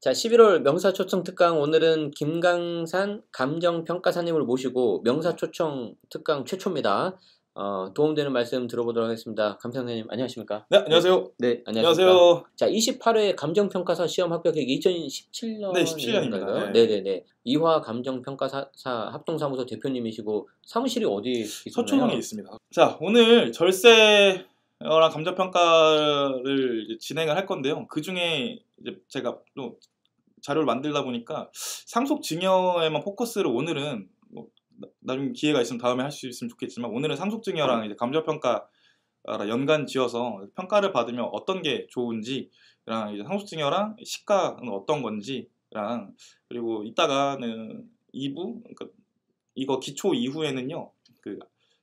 자, 11월 명사초청 특강 오늘은 김강산 감정평가사님을 모시고 명사초청 특강 최초입니다. 도움되는 말씀 들어보도록 하겠습니다. 감사님 안녕하십니까? 네, 안녕하세요. 네, 안녕하십니까? 안녕하세요. 자, 28회 감정평가사 시험 합격객 2017년 네, 17년입니다. 네, 네, 네. 이화 감정평가사 합동사무소 대표님이시고 사무실이 어디 있나요? 서초동에 있습니다. 자, 오늘 절세랑 감정평가를 이제 진행을 할 건데요. 그 중에 이제 제가 또 자료를 만들다 보니까 상속증여에만 포커스를 오늘은 나중에 기회가 있으면 다음에 할 수 있으면 좋겠지만 오늘은 상속증여랑 이제 감정평가 연관 지어서 평가를 받으면 어떤 게 좋은지랑 이제 상속증여랑 시가는 어떤 건지랑 그리고 이따가는 2부 그러니까 이거 기초 이후에는요 그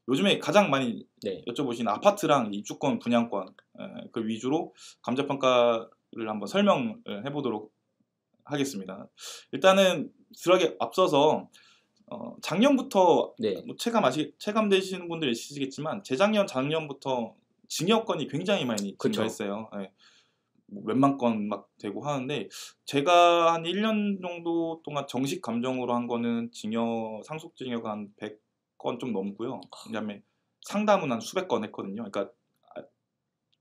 요즘에 가장 많이 네. 여쭤보신 아파트랑 입주권 분양권 그 위주로 감정평가를 한번 설명을 해보도록 하겠습니다. 일단은 들어가기 앞서서 작년부터 네. 뭐 체감되시는 분들 있으시겠지만 작년부터 증여건이 굉장히 많이 증가했어요. 네. 뭐 몇만 건 막 되고 하는데 제가 한 1년 정도 동안 정식 감정으로 한 거는 상속증여가 한 100건 좀 넘고요. 그다음에 상담은 한 수백 건 했거든요. 그러니까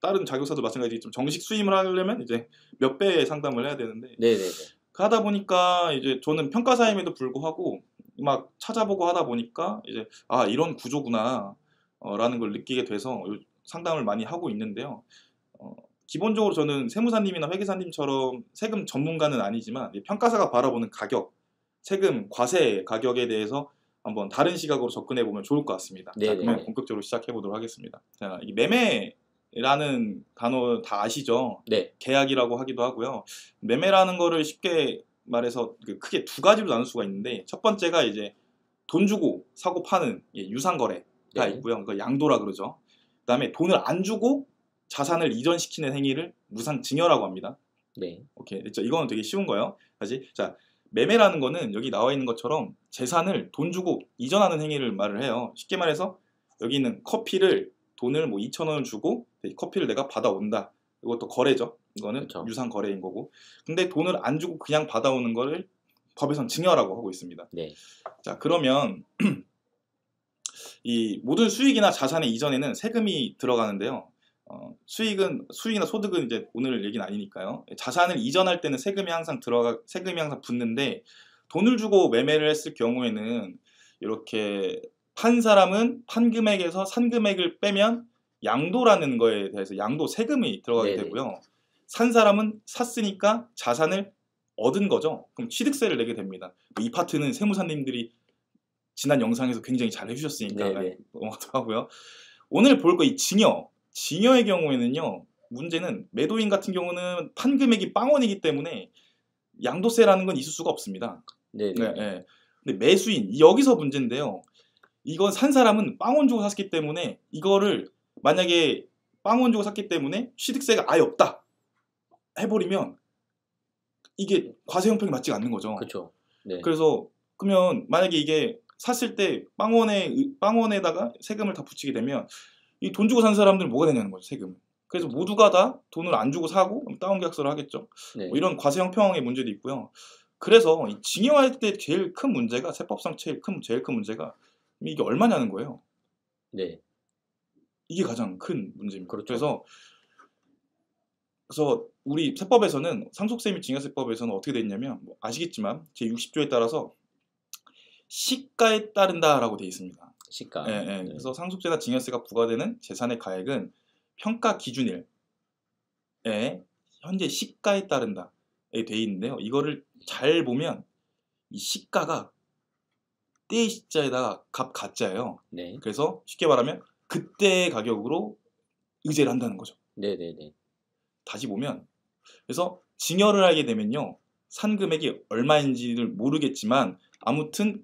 다른 자격사도 마찬가지지만 정식 수임을 하려면 이제 몇 배의 상담을 해야 되는데 네네네. 하다 보니까 이제 저는 평가사임에도 불구하고 막 찾아보고 하다 보니까 이제 이런 구조구나 라는 걸 느끼게 돼서 상담을 많이 하고 있는데요. 기본적으로 저는 세무사님이나 회계사님처럼 세금 전문가는 아니지만 평가사가 바라보는 가격, 세금 과세 가격에 대해서 한번 다른 시각으로 접근해 보면 좋을 것 같습니다. 자, 그러면 본격적으로 시작해 보도록 하겠습니다. 자, 이 매매라는 단어 다 아시죠? 네. 계약이라고 하기도 하고요. 매매라는 거를 쉽게 말해서 크게 두 가지로 나눌 수가 있는데 첫 번째가 이제 돈 주고 사고 파는 유상거래가 있고요. 그거 양도라 그러죠. 그다음에 돈을 안 주고 자산을 이전시키는 행위를 무상증여라고 합니다. 네. 오케이, 됐죠? 이거는 되게 쉬운 거예요. 다시 자 매매라는 거는 여기 나와 있는 것처럼 재산을 돈 주고 이전하는 행위를 말을 해요. 쉽게 말해서 여기 있는 커피를 돈을 뭐 2,000원을 주고 커피를 내가 받아온다. 이것도 거래죠. 이거는 그쵸. 유상 거래인 거고. 근데 돈을 안 주고 그냥 받아오는 거를 법에선 증여라고 하고 있습니다. 네. 자, 그러면 이 모든 수익이나 자산의 이전에는 세금이 들어가는데요. 수익이나 소득은 이제 오늘 얘기는 아니니까요. 자산을 이전할 때는 세금이 항상 붙는데 돈을 주고 매매를 했을 경우에는 이렇게 판 사람은 판 금액에서 산 금액을 빼면 양도라는 거에 대해서 양도 세금이 들어가게 되고요. 산 사람은 샀으니까 자산을 얻은 거죠. 그럼 취득세를 내게 됩니다. 이 파트는 세무사님들이 지난 영상에서 굉장히 잘 해주셨으니까 넘어가고요. 오늘 볼 거 이 증여의 경우에는요. 문제는 매도인 같은 경우는 판 금액이 빵원이기 때문에 양도세라는 건 있을 수가 없습니다. 네. 근데 매수인 여기서 문제인데요. 이건 산 사람은 빵원 주고 샀기 때문에 이거를 만약에 빵원 주고 샀기 때문에 취득세가 아예 없다 해버리면 이게 과세 형평이 맞지가 않는 거죠. 그렇죠. 네. 그래서 그러면 만약에 이게 샀을 때 빵원에다가 세금을 다 붙이게 되면 이 돈 주고 산 사람들은 뭐가 되냐는 거죠, 세금. 그래서 모두가 다 돈을 안 주고 사고 다운 계약서를 하겠죠. 뭐 이런 과세 형평의 문제도 있고요. 그래서 이 증여할 때 제일 큰 문제가 세법상 제일 큰 문제가 이게 얼마냐는 거예요. 네. 이게 가장 큰 문제입니다. 그렇죠. 그래서 우리 세법에서는 상속세 및 증여세법에서는 어떻게 돼 있냐면 아시겠지만 제 60조에 따라서 시가에 따른다라고 돼 있습니다. 시가. 네. 그래서 상속세나 증여세가 부과되는 재산의 가액은 평가 기준일에 현재 시가에 따른다에 돼 있는데요. 이거를 잘 보면 이 시가가 때의 시자에다가 값 가짜예요. 네. 그래서 쉽게 말하면 그때의 가격으로 의제를 한다는 거죠. 네네네. 다시 보면 그래서 증여를 하게 되면요. 산 금액이 얼마인지를 모르겠지만 아무튼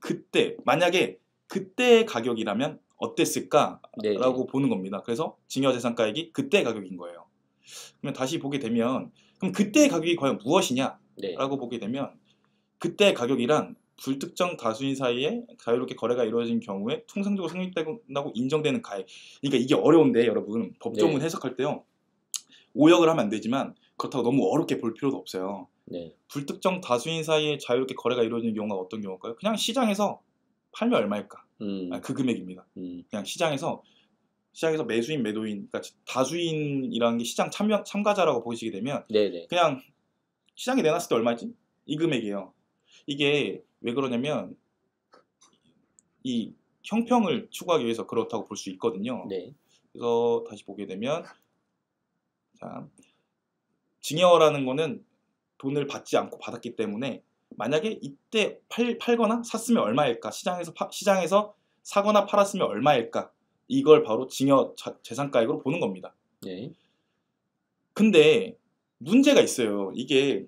만약에 그때의 가격이라면 어땠을까라고 보는 겁니다. 그래서 증여재산가액이 그때의 가격인 거예요. 그러면 다시 보게 되면 그럼 그때의 가격이 과연 무엇이냐라고 보게 되면 그때의 가격이란 불특정 다수인 사이에 자유롭게 거래가 이루어진 경우에 통상적으로 성립된다고 인정되는 가액. 그러니까 이게 어려운데 여러분 법조문 해석할 때요. 오역을 하면 안 되지만 그렇다고 너무 어렵게 볼 필요도 없어요. 네. 불특정 다수인 사이에 자유롭게 거래가 이루어지는 경우가 어떤 경우일까요? 그냥 시장에서 팔면 얼마일까? 그 금액입니다. 그냥 시장에서 매수인, 매도인, 그러니까 다수인이라는 게 시장 참가자라고 보시게 되면 네네. 그냥 시장에 내놨을 때 얼마지? 이 금액이에요. 이게 왜 그러냐면 이 형평을 추구하기 위해서 그렇다고 볼 수 있거든요. 네. 그래서 다시 보게 되면 자, 증여라는 거는 돈을 받지 않고 받았기 때문에 만약에 이때 팔거나 샀으면 얼마일까? 시장에서 사거나 팔았으면 얼마일까? 이걸 바로 증여 재산가액으로 보는 겁니다. 네. 근데 문제가 있어요. 이게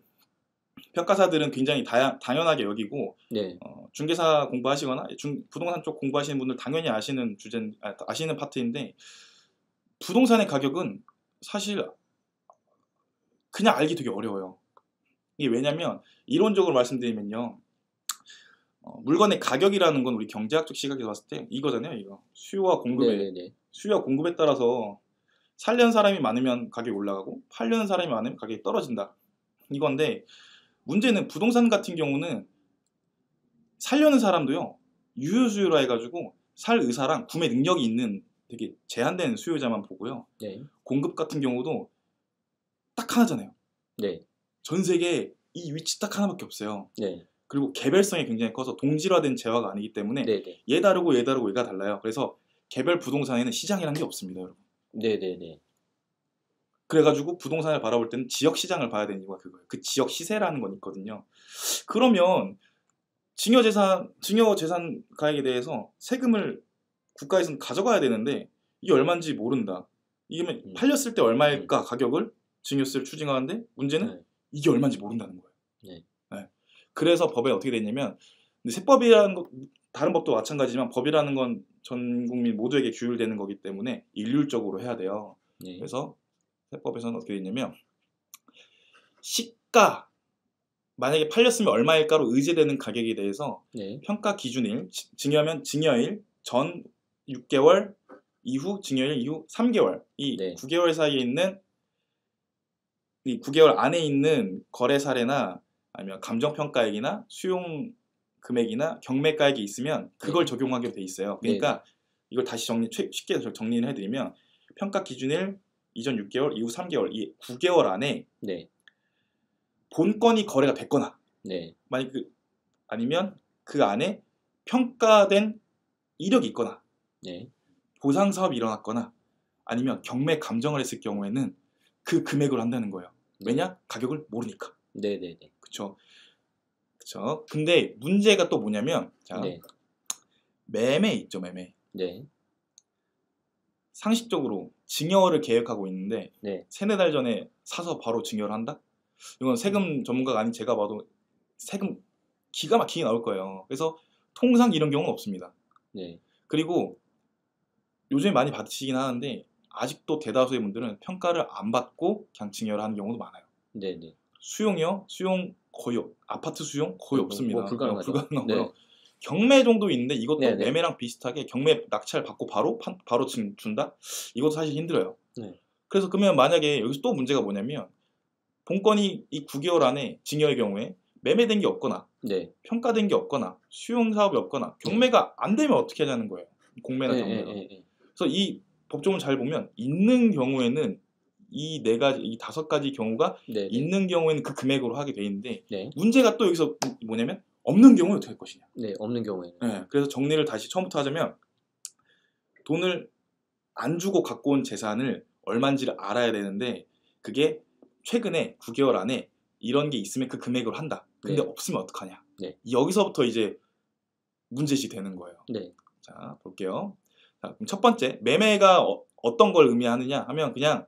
평가사들은 굉장히 당연하게 여기고 네. 중개사 공부하시거나 부동산 쪽 공부하시는 분들 당연히 아시는 파트인데 부동산의 가격은 사실 그냥 알기 되게 어려워요. 이게 왜냐면 이론적으로 말씀드리면요. 물건의 가격이라는 건 우리 경제학적 시각에서 봤을 때 이거잖아요. 이거 수요와 공급에 따라서 살려는 사람이 많으면 가격이 올라가고 팔려는 사람이 많으면 가격이 떨어진다. 이건데 문제는 부동산 같은 경우는 살려는 사람도요. 유효수요라 해가지고 살 의사랑 구매 능력이 있는 되게 제한된 수요자만 보고요. 네. 공급 같은 경우도 딱 하나잖아요. 네. 전 세계에 이 위치 딱 하나밖에 없어요. 네. 그리고 개별성이 굉장히 커서 동질화된 재화가 아니기 때문에 네네. 얘 다르고 얘가 달라요. 그래서 개별 부동산에는 시장이라는 게 없습니다, 여러분. 네네네. 그래가지고 부동산을 바라볼 때는 지역 시장을 봐야 되는 이유가 그거예요. 그 지역 시세라는 건 있거든요. 그러면 증여 재산 가액에 대해서 세금을 국가에서는 가져가야 되는데 이게 얼마인지 모른다. 이게 팔렸을 때 얼마일까 가격을 증여세를 추징하는데 문제는 이게 얼마인지 모른다는 거예요. 네. 네. 그래서 법에 어떻게 돼 있냐면 세법이라는 것 다른 법도 마찬가지지만 법이라는 건 전 국민 모두에게 규율되는 거기 때문에 일률적으로 해야 돼요. 네. 그래서 세법에서는 어떻게 돼 있냐면 시가 만약에 팔렸으면 얼마일까로 의제되는 가격에 대해서 네. 평가 기준일 증여면 증여일 전 6개월 이후 증여일 이후 3개월 이 네. 9개월 사이에 있는 이 9개월 안에 있는 거래 사례나 아니면 감정평가액이나 수용 금액이나 경매가액이 있으면 그걸 적용하게 돼 있어요. 그러니까 이걸 다시 쉽게 정리를 해드리면 평가 기준일 이전 6개월 이후 3개월 이 9개월 안에 본건이 거래가 됐거나 만약 아니면 그 안에 평가된 이력이 있거나 보상 사업이 일어났거나 아니면 경매 감정을 했을 경우에는 그 금액으로 한다는 거예요. 왜냐? 가격을 모르니까. 그쵸. 근데 문제가 또 뭐냐면 자, 매매 있죠, 매매. 상식적으로 증여를 계획하고 있는데 세네 달 전에 사서 바로 증여를 한다? 이건 세금 전문가가 아닌 제가 봐도 세금 기가 막히게 나올 거예요. 그래서 통상 이런 경우는 없습니다. 그리고 요즘에 많이 받으시긴 하는데 아직도 대다수의 분들은 평가를 안 받고 그냥 증여를 하는 경우도 많아요. 수용이요? 수용 거의 아파트 수용 거의 없습니다. 불가능하고요. 경매 정도 있는데 이것도 매매랑 비슷하게 경매 낙찰 받고 바로 준다? 이것도 사실 힘들어요. 그래서 그러면 만약에 여기서 또 문제가 뭐냐면 본건이 이 9개월 안에 증여의 경우에 매매된 게 없거나 평가된 게 없거나 수용 사업이 없거나 경매가 안 되면 어떻게 하냐는 거예요. 공매나 경매가. 그래서 이 법조문 잘 보면 있는 경우에는 이 5가지 경우가 있는 경우에는 그 금액으로 하게 돼 있는데 문제가 또 여기서 뭐냐면 없는 경우에 어떻게 할 것이냐. 없는 경우에는. 그래서 정리를 다시 처음부터 하자면 돈을 안 주고 갖고 온 재산을 얼마인지를 알아야 되는데 그게 최근에 9개월 안에 이런 게 있으면 그 금액으로 한다. 근데 없으면 어떡하냐. 여기서부터 이제 문제시 되는 거예요. 자, 볼게요. 자, 그럼 첫 번째, 매매가 어떤 걸 의미하느냐 하면 그냥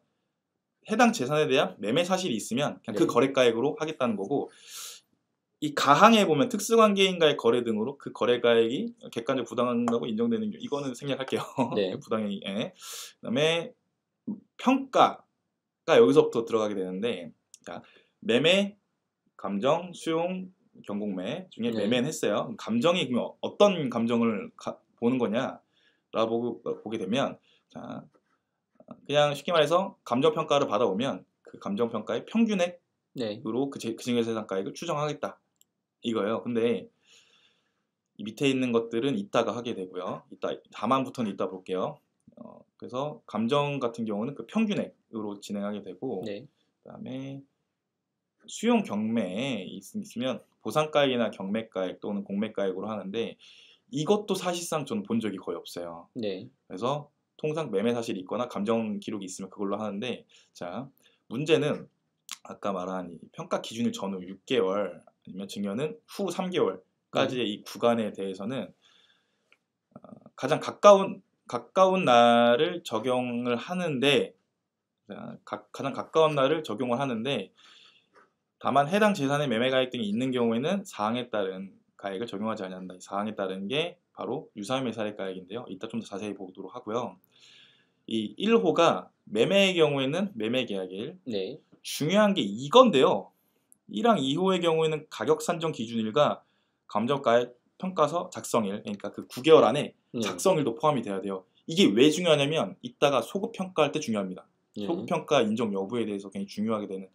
해당 재산에 대한 매매 사실이 있으면 그냥 그 거래가액으로 하겠다는 거고 이 가항에 보면 특수관계인과의 거래 등으로 그 거래가액이 객관적 부당하다고 인정되는 이거는 생략할게요. 부당행위. 그다음에 평가가 여기서부터 들어가게 되는데 자, 매매, 감정, 수용, 경공매 중에 매매는 했어요. 감정이 그러면 어떤 감정을 보는 거냐라고 보게 되면 자, 그냥 쉽게 말해서 감정평가를 받아오면 그 감정평가의 평균액 네. 그 증여재산가액을 추정하겠다 이거예요. 근데 이 밑에 있는 것들은 이따가 하게 되고요. 다만부터는 이따 볼게요. 그래서 감정 같은 경우는 그 평균액으로 진행하게 되고, 네. 그다음에 수용 경매에 있으면 보상가액이나 경매가액 또는 공매가액으로 하는데, 이것도 사실상 저는 본 적이 거의 없어요. 네. 그래서 통상 매매 사실이 있거나 감정 기록이 있으면 그걸로 하는데, 자, 문제는 아까 말한 이 평가 기준일 전후 6개월 아니면 증여는 후 3개월까지의 이 구간에 대해서는 가장 가까운 날을 적용을 하는데, 가장 가까운 날을 적용을 하는데, 다만 해당 재산의 매매 가액 등이 있는 경우에는 사항에 따른 가액을 적용하지 않는다. 이 사항에 따른 게 바로 유사매매 사례 가액인데요. 이따 좀 더 자세히 보도록 하고요. 이 1호가 매매의 경우에는 매매 계약일. 네. 중요한 게 이건데요. 1항 2호의 경우에는 가격 산정 기준일과 감정가액 평가서 작성일, 그러니까 그 9개월 안에 작성일도 포함이 돼야 돼요. 이게 왜 중요하냐면 이따가 소급 평가할 때 중요합니다. 소급 평가 인정 여부에 대해서 굉장히 중요하게 되는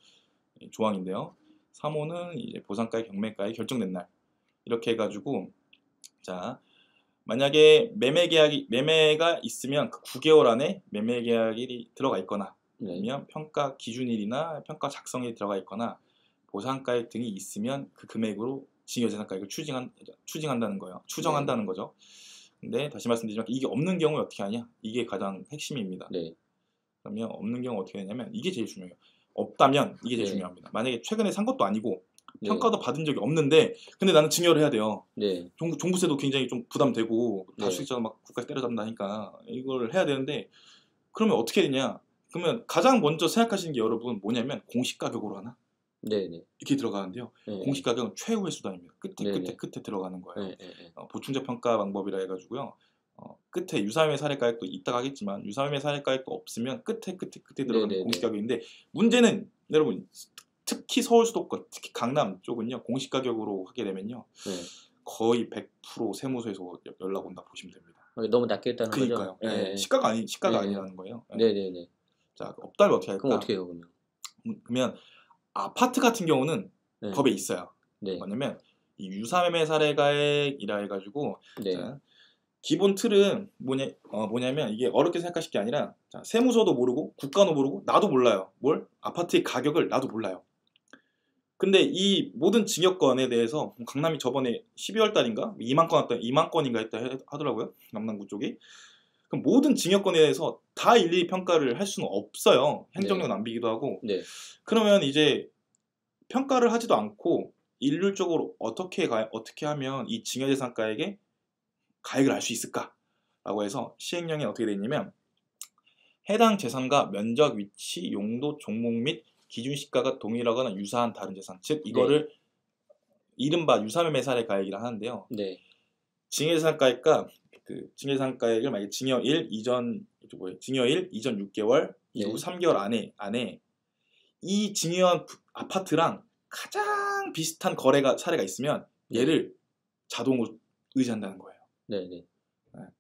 조항인데요. 3호는 이제 보상가액, 경매가액 결정된 날 이렇게 해가지고, 자, 만약에 매매가 있으면 그 9개월 안에 매매 계약일이 들어가 있거나, 아니면 평가 기준일이나 평가 작성일이 들어가 있거나 보상가액 등이 있으면 그 금액으로 증여재산가액을 추정한다는 거죠. 근데 다시 말씀드리지만 이게 없는 경우에 어떻게 하냐? 이게 가장 핵심입니다. 그러면 없는 경우 어떻게 되냐면 이게 제일 중요해요. 없다면 이게 제일 중요합니다. 만약에 최근에 산 것도 아니고 평가도 받은 적이 없는데 근데 나는 증여를 해야 돼요. 종부세도 굉장히 좀 부담되고 다수익자가 막 국가에서 때려잡는다니까 이걸 해야 되는데, 그러면 어떻게 되냐? 그러면 가장 먼저 생각하시는 게 여러분 뭐냐면 공시가격으로 하나? 이렇게 들어가는데요. 공시가격은 최후의 수단입니다. 끝에 들어가는 거예요. 보충자 평가 방법이라 해가지고요. 끝에 유사매매 사례가액도 이따가 하겠지만 유사매매 사례가액도 없으면 끝에 들어가는 공시가격인데, 문제는 여러분 특히 서울 수도권, 특히 강남 쪽은요 공시가격으로 하게 되면요 거의 100% 세무서에서 연락 온다 보시면 됩니다. 너무 낮게 했다는 거죠? 그러니까요. 시가가 아니라는 거예요. 네네네. 자, 없다면 어떻게 할까? 그럼 어떻게 해요, 그러면 아파트 같은 경우는 법에 있어요. 뭐냐면 이 유사매매 사례가액이라 해가지고, 자, 기본 틀은 뭐냐면 이게 어렵게 생각하실 게 아니라, 자, 세무서도 모르고 국가도 모르고 나도 몰라요. 아파트의 가격을 나도 몰라요. 근데 이 모든 증여권에 대해서 강남이 저번에 12월 달인가 2만 건인가 했다 하더라고요. 남남구 쪽이. 그럼 모든 증여권에 대해서 다 일일이 평가를 할 수는 없어요. 행정력 낭비기도 하고. 그러면 이제 평가를 하지도 않고 일률적으로 어떻게 하면 이 증여재산가액에 가액을 알 수 있을까라고 해서 시행령에 어떻게 되어 있냐면, 해당 재산과 면적, 위치, 용도, 종목 및 기준 시가가 동일하거나 유사한 다른 재산, 즉 이거를 이른바 유사매매 사례 가액이라 하는데요. 증여재산가액과 그 증여재산가액을 만약에 증여일 이전 6개월, 이후 3개월 안에 이 증여한 아파트랑 가장 비슷한 사례가 있으면 얘를 자동으로 의지한다는 거예요.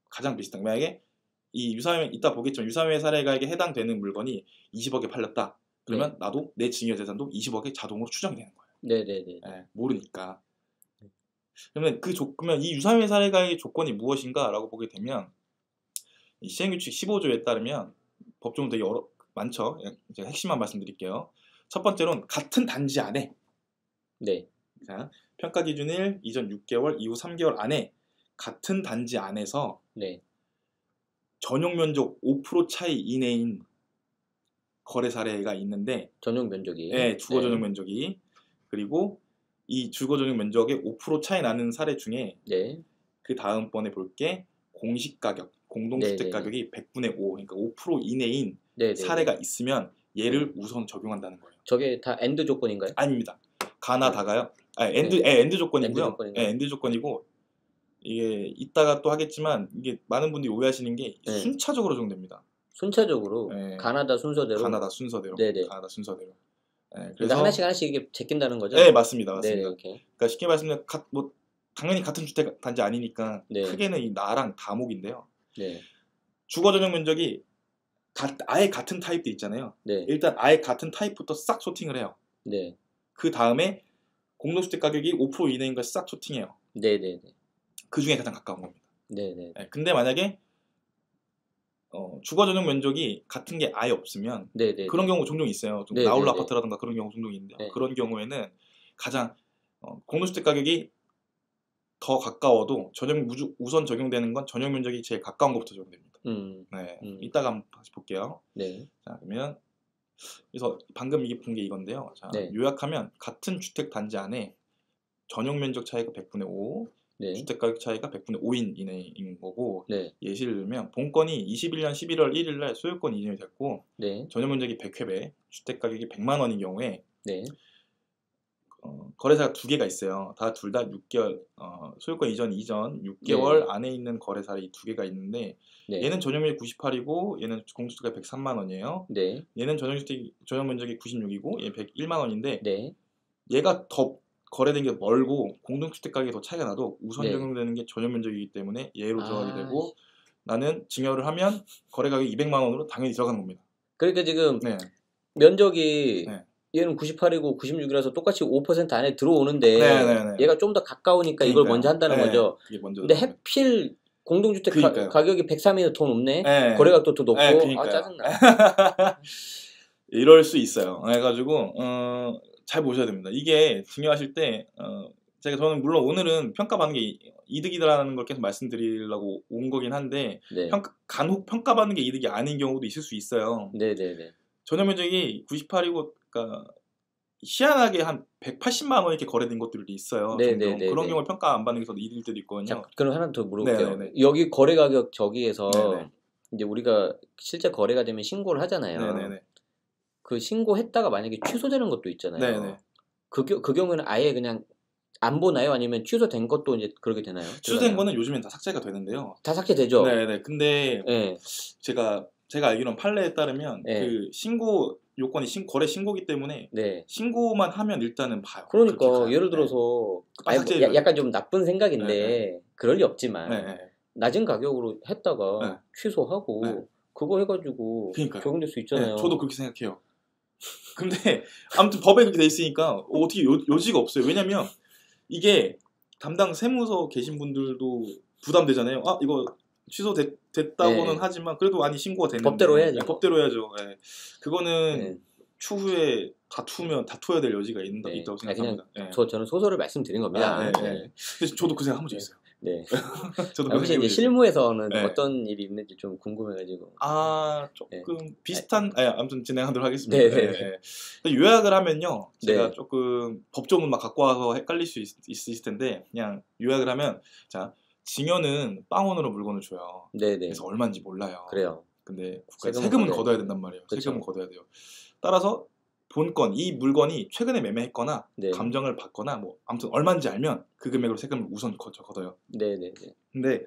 가장 비슷한, 만약에 이 유사매매 이따 보겠지만 유사매매 사례가액에 해당되는 물건이 20억에 팔렸다. 그러면 나도 내 증여재산도 20억에 자동으로 추정이 되는 거예요. 모르니까. 그러면 그러면 이 유사매매 사례가액의 조건이 무엇인가라고 보게 되면, 이 시행규칙 15조에 따르면 법조문 되게 많죠. 제가 핵심만 말씀드릴게요. 첫 번째로는 같은 단지 안에, 자, 평가 기준일 이전 6개월, 이후 3개월 안에 같은 단지 안에서 전용 면적 5% 차이 이내인 거래 사례가 있는데, 전용 면적이, 주거 전용 면적이, 그리고 이 주거 전용 면적의 5% 차이 나는 사례 중에 그 다음번에 볼 게 공시가격, 공동주택 가격이 100분의 5, 그러니까 5% 이내인 사례가 있으면 얘를 우선 적용한다는 거예요. 저게 다 엔드 조건인가요? 아닙니다. 다가요. 엔드 조건이고요. 엔드 조건이고, 이게 이따가 또 하겠지만 이게 많은 분들이 오해하시는 게 순차적으로 적용됩니다. 순차적으로? 가나다 순서대로? 가나다 순서대로. 그래서 하나씩 이게 제낀다는 거죠? 맞습니다. 그러니까 쉽게 말씀드리면 당연히 같은 주택 단지 아니니까 크게는 이 나랑 다목인데요. 주거 전용 면적이 아예 같은 타입도 있잖아요. 일단 아예 같은 타입부터 싹 소팅을 해요. 그 다음에 공동주택 가격이 5% 이내인 걸 싹 초팅해요. 네네네. 그 중에 가장 가까운 겁니다. 네네. 네, 근데 만약에 주거 전용 면적이 같은 게 아예 없으면 네네. 그런 경우 종종 있어요. 좀 네네네. 나홀로 아파트라든가 그런 경우 종종 있는데 네. 그런 경우에는 가장 공동주택 가격이 더 가까워도 우선 적용되는 건 전용 면적이 제일 가까운 것부터 적용됩니다. 네, 이따가 한번 다시 볼게요. 네. 자, 그러면 그래서 방금 이게 본 게 이건데요. 자, 네. 요약하면 같은 주택 단지 안에 전용 면적 차이가 100분의 5, 네. 주택 가격 차이가 100분의 5인 이내인 거고 네. 예시를 들면 본건이 21년 11월 1일 날 소유권 이전이 됐고 네. 전용 면적이 100회배, 주택 가격이 100만 원인 경우에 네. 거래사가 두 개가 있어요. 둘 다 6개월 소유권 이전 6개월 안에 있는 거래사 이 두 개가 있는데 네. 얘는 전용면적이 98이고 얘는 공주택가 103만 원이에요. 네. 얘는 전용 면적이 96이고 얘는 101만 원인데 네. 얘가 더 거래된 게 멀고 공동주택 가격이 더 차이가 나도 우선 네. 적용되는 게 전용 면적이기 때문에 얘로 들어가게 아, 되고 나는 증여를 하면 거래 가격이 200만 원으로 당연히 들어가는 겁니다. 그러니까 지금 네. 면적이 네. 얘는 98이고 96이라서 똑같이 5% 안에 들어오는데 네네네. 얘가 좀 더 가까우니까 이걸 먼저 한다는 네. 거죠. 이게 먼저 근데 들어가는 해필 공동주택 그러니까요. 가격이 103이면 더 높네. 네. 거래가도 더 높고. 네, 그러니까요. 아, 짜증나. 이럴 수 있어요. 그래가지고 잘 보셔야 됩니다. 이게 중요하실 때 저는 물론 오늘은 평가받는 게 이득이다라는 걸 계속 말씀드리려고 온 거긴 한데 네. 간혹 평가받는 게 이득이 아닌 경우도 있을 수 있어요. 네네네. 전용 면적이 98이고 그러니까 희한하게 한 180만 원 이렇게 거래된 것들이 있어요. 종종 그런 경우를 평가 안 받는 게 더 이득일 때도 있거든요. 자, 그럼 하나 더 물어볼게요. 네네네. 여기 거래 가격 저기에서 네네. 이제 우리가 실제 거래가 되면 신고를 하잖아요. 네네네. 그 신고했다가 만약에 취소되는 것도 있잖아요. 네네. 그 경우에는 아예 그냥 안 보나요? 아니면 취소된 것도 이제 그렇게 되나요? 취소된 거는 요즘엔 다 삭제가 되는데요. 다 삭제되죠. 네네. 근데 네. 제가 알기로는 판례에 따르면 네. 그 신고 요건이 거래 신고기 때문에 네. 신고만 하면 일단은 봐요. 그러니까 예를 들어서 약간 좀 나쁜 생각인데 네. 그럴 리 없지만 네. 낮은 가격으로 했다가 네. 취소하고 네. 그거 해가지고 그러니까요. 적용될 수 있잖아요. 네, 저도 그렇게 생각해요. 근데 아무튼 법에 그렇게 돼 있으니까 어떻게 요지가 없어요. 왜냐면 이게 담당 세무서 계신 분들도 부담되잖아요. 아 이거 취소됐다고는 네. 하지만 그래도 아니 신고가 됐는데 법대로 해야죠. 네, 법대로 해야죠. 네. 그거는 네. 추후에 다투어야 될 여지가 네. 있다고 생각합니다. 그냥 네. 저는 소설을 말씀드린 겁니다. 네. 근데 저도 그 생각 한 번 있어요. 네. 저도 혹시 이제 실무에서는 네. 어떤 일이 있는지 좀 궁금해가지고. 조금 비슷한 아무튼 진행하도록 하겠습니다. 네. 요약을 하면요. 제가 네. 조금 법조문 막 갖고 와서 헷갈릴 수 있을 텐데 그냥 요약을 하면 자 증여는 빵원으로 물건을 줘요. 네네. 그래서 얼마인지 몰라요. 그래요. 근데 세금은 걷어야 된단 말이에요. 그쵸. 세금은 걷어야 돼요. 따라서 본건 이 물건이 최근에 매매했거나 네. 감정을 받거나 뭐 아무튼 얼마인지 알면 그 금액으로 세금을 우선 걷어요. 네네네. 근데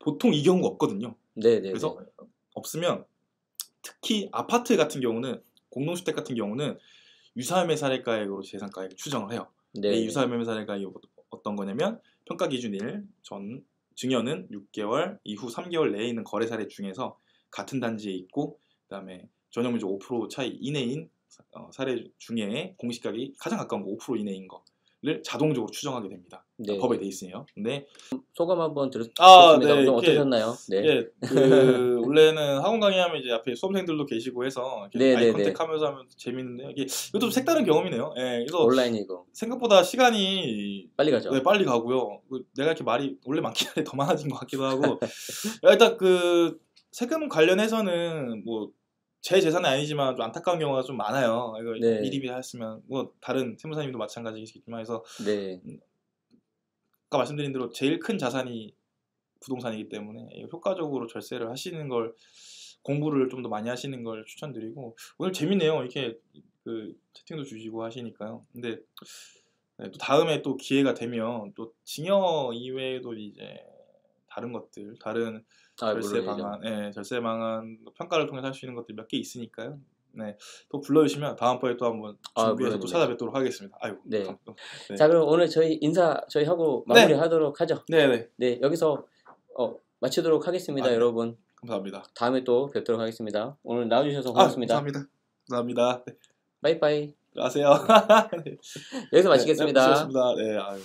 보통 이 경우가 없거든요. 네네. 그래서 없으면 특히 아파트 같은 경우는 공동주택 같은 경우는 유사매매 사례가액으로 재산가액을 추정을 해요. 네. 이 유사매매 사례가액이 어떤 거냐면 평가 기준일 전 증여는 6개월 이후 3개월 내에 있는 거래 사례 중에서 같은 단지에 있고 그다음에 전용 면적 5% 차이 이내인 사례 중에 공시가격이 가장 가까운 거 5% 이내인 거를 자동적으로 추정하게 됩니다. 네. 법에 돼 있으니요. 근데 소감 한번 들었습니다. 네, 좀 어떠셨나요? 네. 원래는 학원 강의하면 이제 앞에 수험생들도 계시고 해서 아이 컨택하면서 하면 재밌는데요. 이것도 좀 색다른 경험이네요. 그래서 온라인이고 생각보다 시간이 빨리 가죠. 네, 빨리 가고요. 내가 이렇게 말이 원래 많긴 한데 더 많아진 것 같기도 하고 일단 그 세금 관련해서는 뭐 제 재산은 아니지만 좀 안타까운 경우가 좀 많아요. 이거 미리 했으면 뭐 다른 세무사님도 마찬가지겠지만 해서 아까 말씀드린 대로 제일 큰 자산이 부동산이기 때문에 효과적으로 절세를 하시는 걸 공부를 좀 더 많이 하시는 걸 추천드리고 오늘 재밌네요. 이렇게 그 채팅도 주시고 하시니까요. 근데 또 다음에 또 기회가 되면 또 증여 이외에도 이제 다른 것들 다른 절세 방안 평가를 통해서 할 수 있는 것들 몇 개 있으니까요. 네, 또 불러주시면 다음번에 또 한번 준비해서 또 찾아뵙도록 하겠습니다. 아이고. 네. 자 그럼 오늘 저희 하고 마무리하도록 하죠. 네네. 네 여기서 마치도록 하겠습니다, 여러분. 감사합니다. 다음에 또 뵙도록 하겠습니다. 오늘 나와주셔서 고맙습니다. 감사합니다. 빠이빠이. 아세요? 여기서 마치겠습니다. 네, 네, 네, 아유.